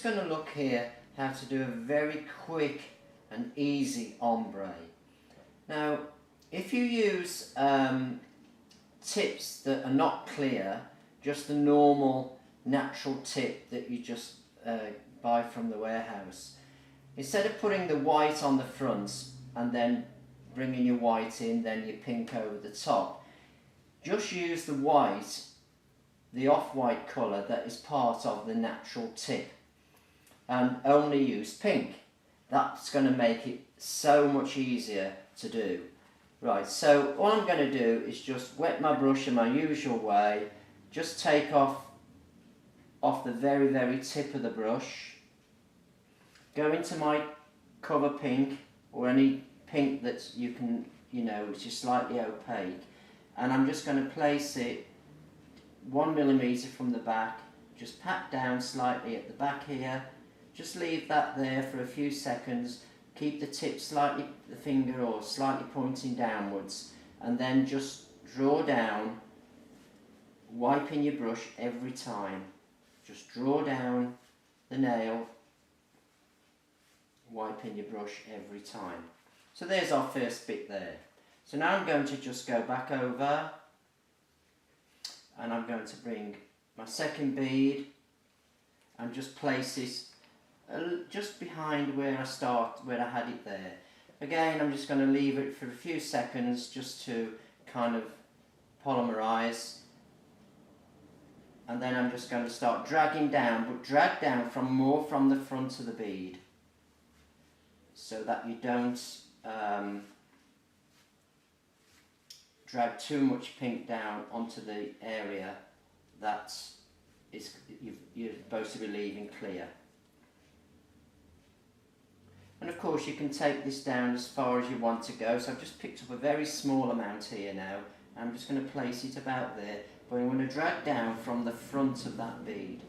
going to look here how to do a very quick and easy ombre. Now, if you use tips that are not clear, just the normal natural tip that you just buy from the warehouse, instead of putting the white on the front and then bringing your white in, then your pink over the top, just use the white, the off-white colour that is part of the natural tip, and only use pink. That's going to make it so much easier to do. Right, so all I'm going to do is just wet my brush in my usual way, just take off the very tip of the brush, go into my cover pink, or any pink that you can, which is slightly opaque, and I'm just going to place it 1 millimetre from the back, just pat down slightly at the back here, just leave that there for a few seconds, keep the tip slightly, the finger or slightly pointing downwards, and then just draw down, wiping your brush every time. Just draw down the nail, wiping your brush every time. So there's our first bit there. So now I'm going to just go back over, and I'm going to bring my second bead and just place it just behind where I had it there. Again, I'm just going to leave it for a few seconds just to kind of polymerize, and then I'm just going to start dragging down, but drag down more from the front of the bead, so that you don't drag too much pink down onto the area that you're supposed to be leaving clear. And of course you can take this down as far as you want to go, so I've just picked up a very small amount here now. I'm just going to place it about there, but I'm going to drag down from the front of that bead.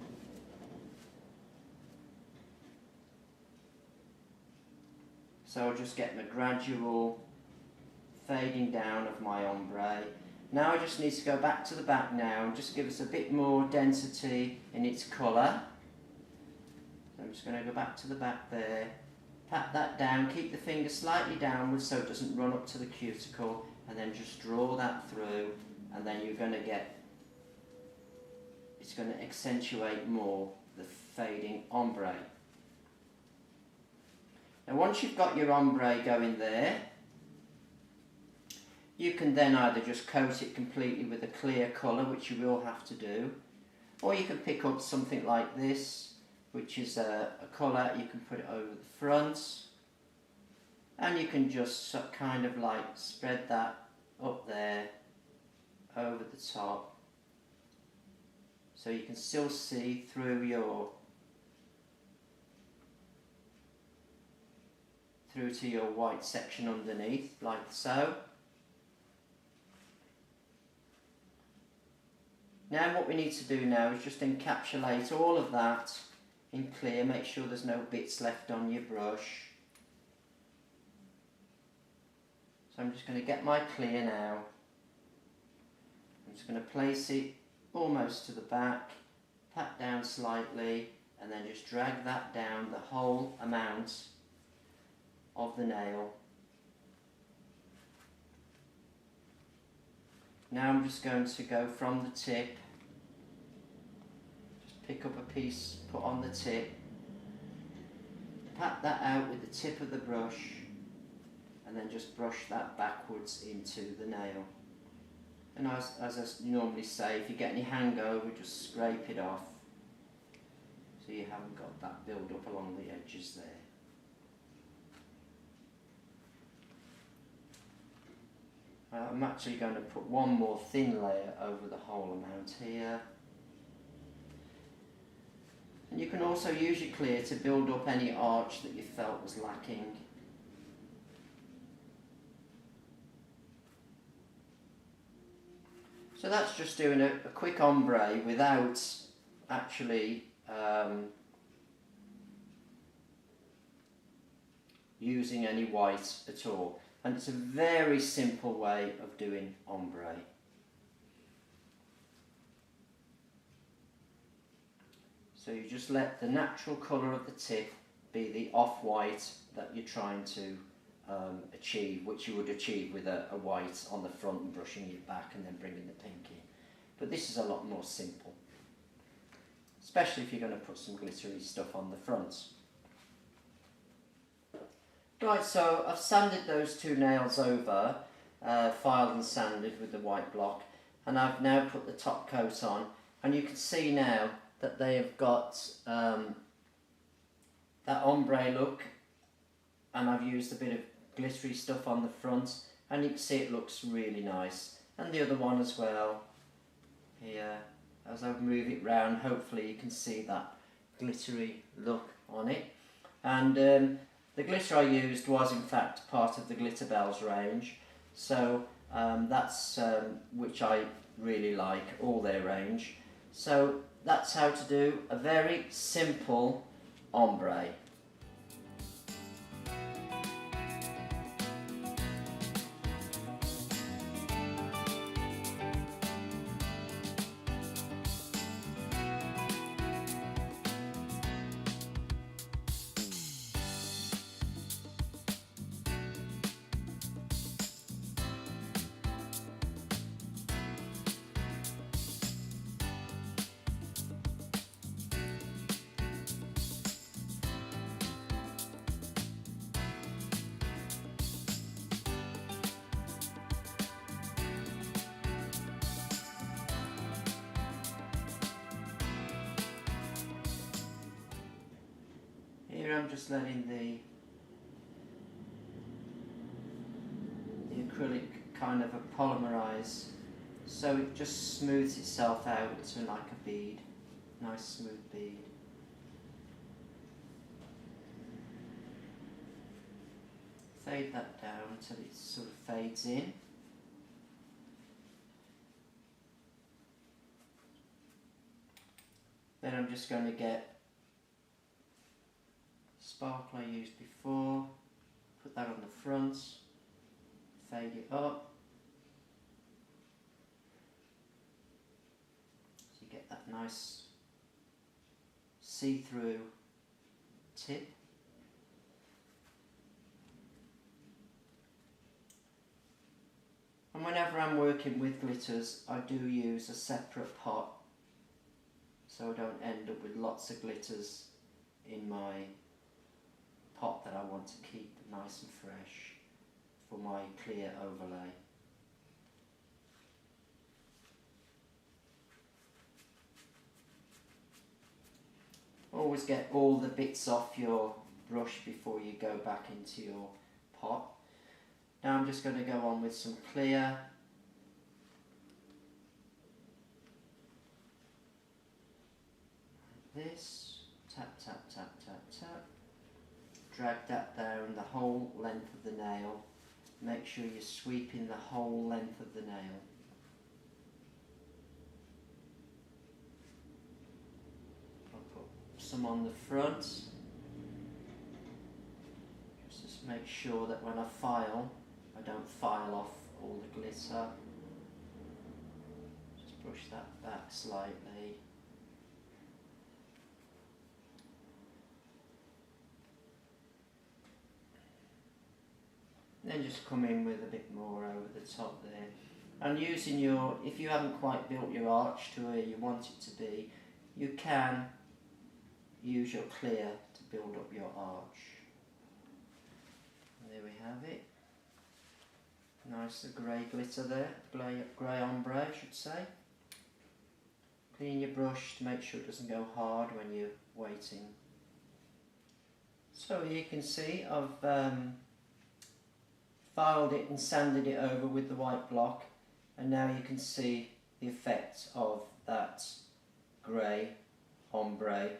So I'll just get my gradual fading down of my ombre. Now I just need to go back to the back now and just give us a bit more density in its colour. So I'm just going to go back to the back there, pat that down, keep the finger slightly downwards so it doesn't run up to the cuticle, and then just draw that through, and then you're going to get, it's going to accentuate more the fading ombre. Now once you've got your ombre going there, you can then either just coat it completely with a clear colour, which you will have to do, or you can pick up something like this, which is a colour. You can put it over the front, and you can just kind of like spread that up there over the top, so you can still see through to your white section underneath, like so. Now what we need to do now is just encapsulate all of that in clear. Make sure there's no bits left on your brush. So I'm just going to get my clear now. I'm just going to place it almost to the back, pat down slightly, and then just drag that down the whole amount of the nail. Now I'm just going to go from the tip, just pick up a piece, put on the tip, pat that out with the tip of the brush, and then just brush that backwards into the nail. And as I normally say, if you get any hangover, just scrape it off so you haven't got that build up along the edges there. I'm actually going to put one more thin layer over the whole amount here. And you can also use your clear to build up any arch that you felt was lacking. So that's just doing a quick ombre without actually using any white at all. And it's a very simple way of doing ombre. So you just let the natural colour of the tip be the off-white that you're trying to achieve, which you would achieve with a white on the front and brushing it back and then bringing the pink in. But this is a lot more simple, especially if you're going to put some glittery stuff on the front. Right, so I've sanded those two nails over, filed and sanded with the white block, and I've now put the top coat on, and you can see now that they have got that ombre look, and I've used a bit of glittery stuff on the front, and you can see it looks really nice. And the other one as well here, as I move it round, hopefully you can see that glittery look on it. And the glitter I used was in fact part of the Glitter Bells range, so that's which I really like, all their range. So that's how to do a very simple ombre. Here I'm just letting the acrylic kind of polymerize, so it just smooths itself out to like a bead, nice smooth bead. Fade that down until it sort of fades in. Then I'm just going to get sparkle I used before, put that on the front, fade it up, so you get that nice see-through tip. And whenever I'm working with glitters, I do use a separate pot, so I don't end up with lots of glitters in my pot that I want to keep nice and fresh for my clear overlay. Always get all the bits off your brush before you go back into your pot. Now I'm just going to go on with some clear. This, tap, tap, tap, tap, tap. Drag that down the whole length of the nail. Make sure you're sweeping the whole length of the nail. I'll put some on the front. Just make sure that when I file, I don't file off all the glitter. Just brush that back slightly. Then just come in with a bit more over the top there. And using your, if you haven't quite built your arch to where you want it to be, you can use your clear to build up your arch. And there we have it. Nice grey glitter there, grey ombre I should say. Clean your brush to make sure it doesn't go hard when you're waiting. So you can see I've filed it and sanded it over with the white block, and now you can see the effect of that grey ombre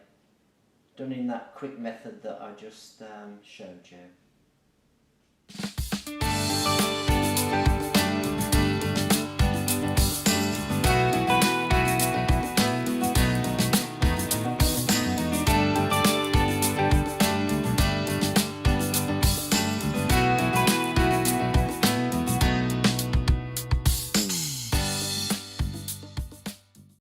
done in that quick method that I just showed you.